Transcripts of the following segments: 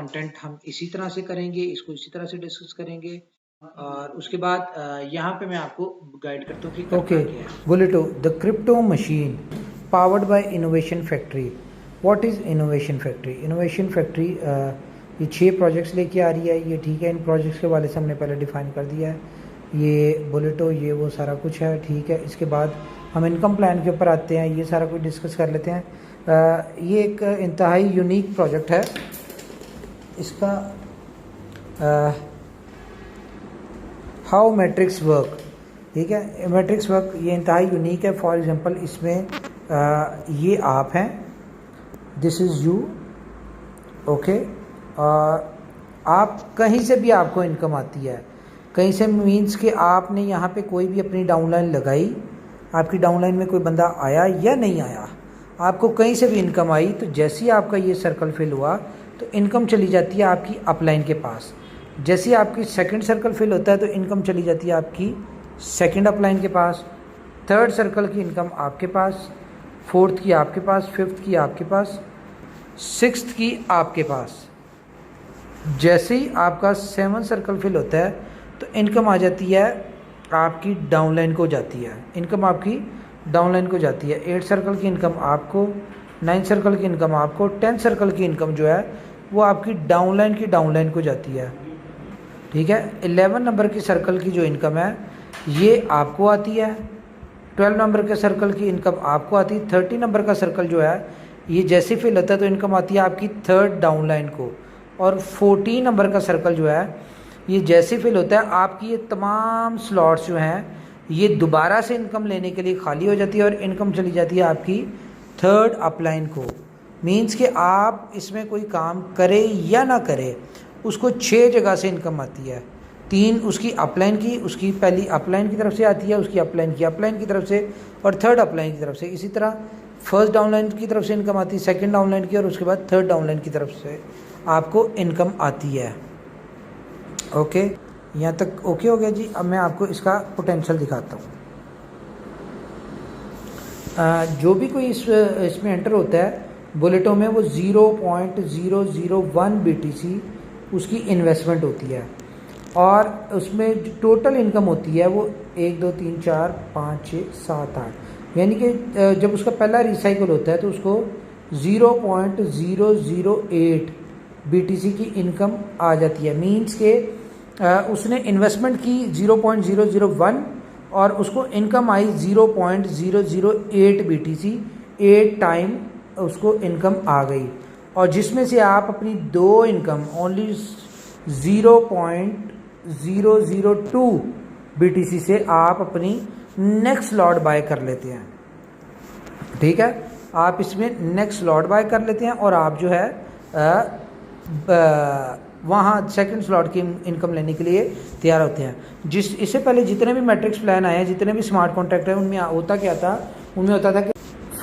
Content हम इसी तरह से करेंगे, इसको इसी तरह से डिस्कस करेंगे और उसके बाद यहाँ पे मैं आपको गाइड करता हूँ कि करना क्या है। Bulleto the crypto machine powered by innovation factory. What is innovation factory? Innovation factory ये 6 प्रोजेक्ट्स लेके आ रही है, ये ठीक है। इन प्रोजेक्ट्स के वाले से हमने पहले डिफ़ाइन कर दिया है, ये बुलेटो ये वो सारा कुछ है, ठीक है। इसके बाद हम इनकम प्लान के ऊपर आते हैं, ये सारा कुछ डिस्कस कर लेते हैं। ये एक इंतहाई यूनिक प्रोजेक्ट है, इसका हाउ मैट्रिक्स वर्क, ठीक है। मैट्रिक्स वर्क ये इंतहाई यूनिक है। फॉर एग्जांपल इसमें ये आप हैं, दिस इज़ यू, ओके। आप कहीं से भी आपको इनकम आती है, कहीं से मीन्स कि आपने यहाँ पे कोई भी अपनी डाउनलाइन लगाई, आपकी डाउनलाइन में कोई बंदा आया या नहीं आया, आपको कहीं से भी इनकम आई, तो जैसे ही आपका ये सर्कल फिल हुआ तो इनकम चली जाती है आपकी अपलाइन के पास। जैसे ही आपकी सेकंड सर्कल फिल होता है तो इनकम चली जाती है आपकी सेकंड अपलाइन के पास, थर्ड सर्कल की इनकम आपके पास, फोर्थ की आपके पास, फिफ्थ की आपके पास, सिक्स्थ की आपके पास। जैसे ही आपका 7 सर्कल फिल होता है तो इनकम आ जाती है आपकी डाउनलाइन को जाती है, इनकम आपकी डाउनलाइन को जाती है। 8 सर्कल की इनकम आपको, 9 सर्कल की इनकम आपको, 10 सर्कल की इनकम जो है वो आपकी डाउनलाइन को जाती है, ठीक है। 11 नंबर की सर्कल की जो इनकम है ये आपको आती है, 12 नंबर के सर्कल की इनकम आपको आती है, 30 नंबर का सर्कल जो है ये जैसे फिल होता है तो इनकम आती है आपकी थर्ड डाउनलाइन को, और 14 नंबर का सर्कल जो है ये जैसे फिल होता है आपकी ये तमाम स्लॉट्स जो हैं ये दोबारा से इनकम लेने के लिए खाली हो जाती है और इनकम चली जाती है आपकी थर्ड अपलाइन को। मीन्स कि आप इसमें कोई काम करे या ना करे उसको 6 जगह से इनकम आती है। 3 उसकी अपलाइन की, उसकी पहली अपलाइन की तरफ से आती है, उसकी अपलाइन की तरफ से, और थर्ड अपलाइन की तरफ से। इसी तरह फर्स्ट डाउनलाइन की तरफ से इनकम आती है, सेकंड डाउनलाइन की, और उसके बाद थर्ड डाउनलाइन की तरफ से आपको इनकम आती है। ओके, यहाँ तक ओके हो गया जी। अब मैं आपको इसका पोटेंशियल दिखाता हूँ। जो भी कोई इसमें एंटर होता है बुलेटो में, वो 0.001 BTC उसकी इन्वेस्टमेंट होती है, और उसमें जो टोटल इनकम होती है वो 1 2 3 4 5 6 7 8, यानी कि जब उसका पहला रिसाइकल होता है तो उसको 0.008 BTC की इनकम आ जाती है। मीन्स के उसने इन्वेस्टमेंट की 0.001 और उसको इनकम आई 0.008 BTC, 8 टाइम उसको इनकम आ गई। और जिसमें से आप अपनी 2 इनकम ओनली 0.002 BTC से आप अपनी नेक्स्ट लॉट बाय कर लेते हैं, ठीक है। आप इसमें नेक्स्ट लॉट बाय कर लेते हैं और आप जो है वहाँ सेकंड स्लॉट की इनकम लेने के लिए तैयार होते हैं। इससे पहले जितने भी मैट्रिक्स प्लान आए हैं, जितने भी स्मार्ट कॉन्ट्रैक्ट हैं, उनमें होता क्या था, उनमें होता था कि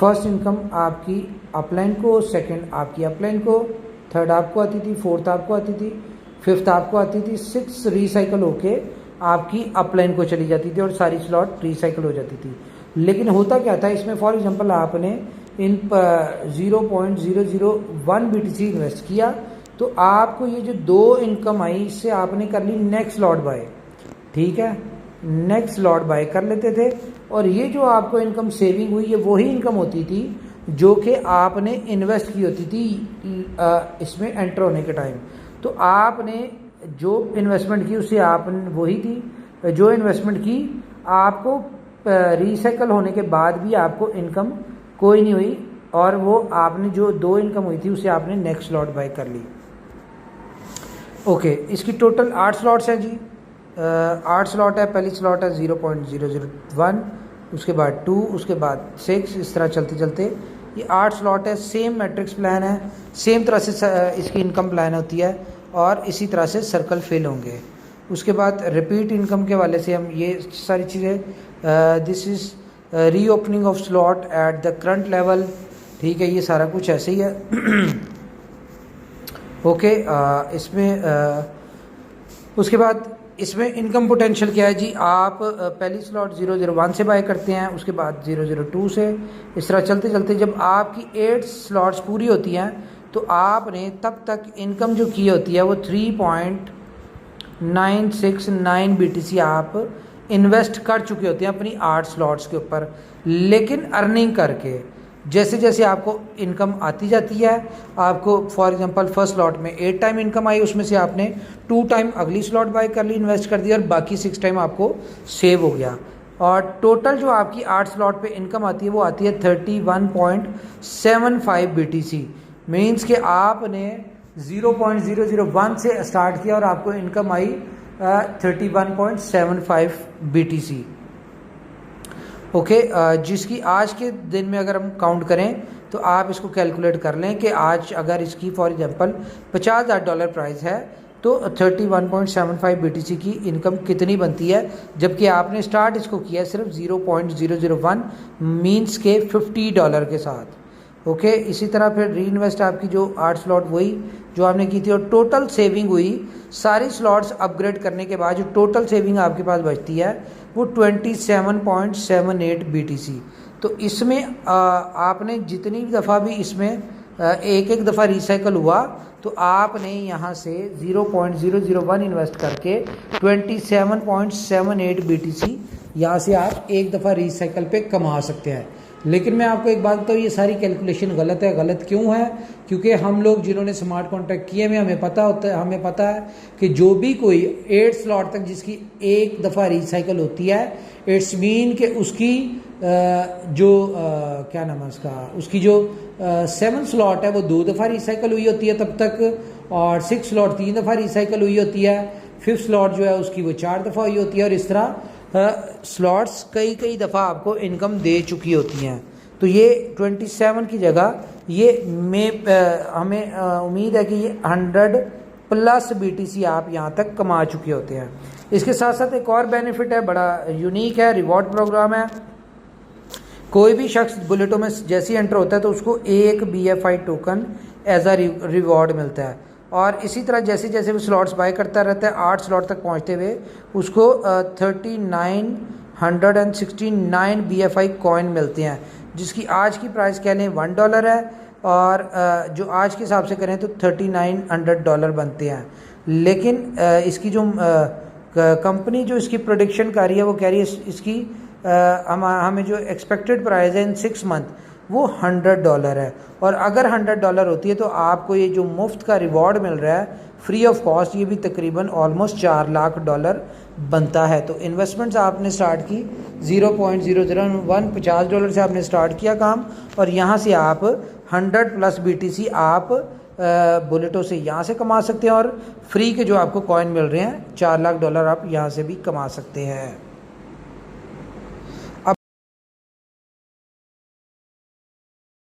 फर्स्ट इनकम आपकी अपलाइन को, सेकंड आपकी अपलाइन को, थर्ड आपको आती थी, फोर्थ आपको आती थी, फिफ्थ आपको आती थी, 6 रिसाइकल होके आपकी अपलाइन को चली जाती थी और सारी स्लॉट रिसाइकल हो जाती थी। लेकिन होता क्या था इसमें, फॉर एग्जांपल आपने इन 0.001 BTC इन्वेस्ट किया तो आपको ये जो 2 इनकम आई इससे आपने कर ली नेक्स्ट लॉट बाय, ठीक है। नेक्स्ट लॉट बाय कर लेते थे और ये जो आपको इनकम सेविंग हुई, ये वही इनकम होती थी जो कि आपने इन्वेस्ट की होती थी इसमें एंटर होने के टाइम। तो आपने जो इन्वेस्टमेंट की उससे आपने वही थी जो इन्वेस्टमेंट की, आपको रिसाइकल होने के बाद भी आपको इनकम कोई नहीं हुई, और वो आपने जो 2 इनकम हुई थी उसे आपने नेक्स्ट लॉट बाय कर ली। ओके, इसकी टोटल 8 स्लॉट्स हैं जी। 8 स्लॉट है। पहली स्लॉट है 0.001, उसके बाद 2, उसके बाद 6, इस तरह चलते चलते ये 8 स्लॉट है। सेम मैट्रिक्स प्लान है, सेम तरह से इसकी इनकम प्लान होती है और इसी तरह से सर्कल फिल होंगे। उसके बाद रिपीट इनकम के वाले से हम ये सारी चीज़ें, this is reopening of slot at the current level, ठीक है। ये सारा कुछ ऐसे ही है। ओके, इसमें उसके बाद इसमें इनकम पोटेंशियल क्या है जी। आप पहली स्लॉट 001 से बाय करते हैं, उसके बाद 002 से, इस तरह चलते चलते जब आपकी 8 स्लॉट्स पूरी होती हैं तो आपने तब तक इनकम जो की होती है वो 3.969 BTC आप इन्वेस्ट कर चुके होते हैं अपनी 8 स्लॉट्स के ऊपर। लेकिन अर्निंग करके जैसे जैसे आपको इनकम आती जाती है, आपको फॉर एग्जांपल फर्स्ट स्लॉट में 8 टाइम इनकम आई, उसमें से आपने 2 टाइम अगली स्लॉट बाय कर ली, इन्वेस्ट कर दिया, और बाकी 6 टाइम आपको सेव हो गया। और टोटल जो आपकी 8 स्लॉट पे इनकम आती है वो आती है 31.75 BTC। मीन्स कि आपने 0.001 से स्टार्ट किया और आपको इनकम आई 31.75 BTC। ओके, जिसकी आज के दिन में अगर हम काउंट करें तो आप इसको कैलकुलेट कर लें कि आज अगर इसकी फॉर एग्जांपल $50,000 प्राइस है तो 31.75 BTC की इनकम कितनी बनती है, जबकि आपने स्टार्ट इसको किया सिर्फ 0.001 मीन्स के $50 के साथ। ओके, इसी तरह फिर री इन्वेस्ट आपकी जो 8 स्लॉट वही जो आपने की थी, और टोटल सेविंग हुई सारी स्लॉट्स अपग्रेड करने के बाद जो टोटल सेविंग आपके पास बचती है वो 27.78 BTC। तो इसमें आपने जितनी दफ़ा भी इसमें एक एक दफ़ा रिसाइकल हुआ तो आपने यहाँ से 0.001 इन्वेस्ट करके 27.78 BTC यहाँ से आप एक दफ़ा रिसाइकल पे कमा सकते हैं। लेकिन मैं आपको एक बात बताऊँ, ये सारी कैलकुलेशन गलत है। गलत क्यों है? क्योंकि हम लोग जिन्होंने स्मार्ट कॉन्ट्रैक्ट किए हुए हमें पता है कि जो भी कोई 8 स्लॉट तक जिसकी एक दफ़ा रिसाइकल होती है, इट्स मीन कि उसकी क्या नाम है उसकी जो 7 स्लॉट है वो 2 दफ़ा रिसाइकल हुई होती है तब तक, और 6 स्लॉट 3 दफ़ा रिसाइकल हुई होती है, 5th स्लॉट जो है उसकी वो 4 दफ़ा हुई होती है, और इस तरह स्लॉट्स कई दफ़ा आपको इनकम दे चुकी होती हैं। तो ये 27 की जगह ये हमें उम्मीद है कि ये 100+ BTC आप यहाँ तक कमा चुके होते हैं। इसके साथ साथ एक और बेनिफिट है, बड़ा यूनिक है, रिवॉर्ड प्रोग्राम है। कोई भी शख्स बुलेटो में जैसे ही एंटर होता है तो उसको एक BFI token as a reward मिलता है, और इसी तरह जैसे जैसे वो स्लॉट्स बाय करता रहता है 8 स्लॉट तक पहुंचते हुए उसको 3969 BFI कॉइन मिलते हैं, जिसकी आज की प्राइस कह लें $1 है, और जो आज के हिसाब से करें तो $3900 बनते हैं। लेकिन इसकी जो कंपनी जो इसकी प्रोडिक्शन कर रही है वो कह रही है इसकी हमें जो एक्सपेक्टेड प्राइस है इन 6 मंथ वो $100 है, और अगर $100 होती है तो आपको ये जो मुफ्त का रिवॉर्ड मिल रहा है फ्री ऑफ कॉस्ट, ये भी तकरीबन ऑलमोस्ट $4 लाख बनता है। तो इन्वेस्टमेंट्स आपने स्टार्ट की 0.001 $50 से आपने स्टार्ट किया काम, और यहाँ से आप 100+ BTC आप बुलेटो से यहाँ से कमा सकते हैं, और फ्री के जो आपको कॉइन मिल रहे हैं $4 लाख आप यहाँ से भी कमा सकते हैं।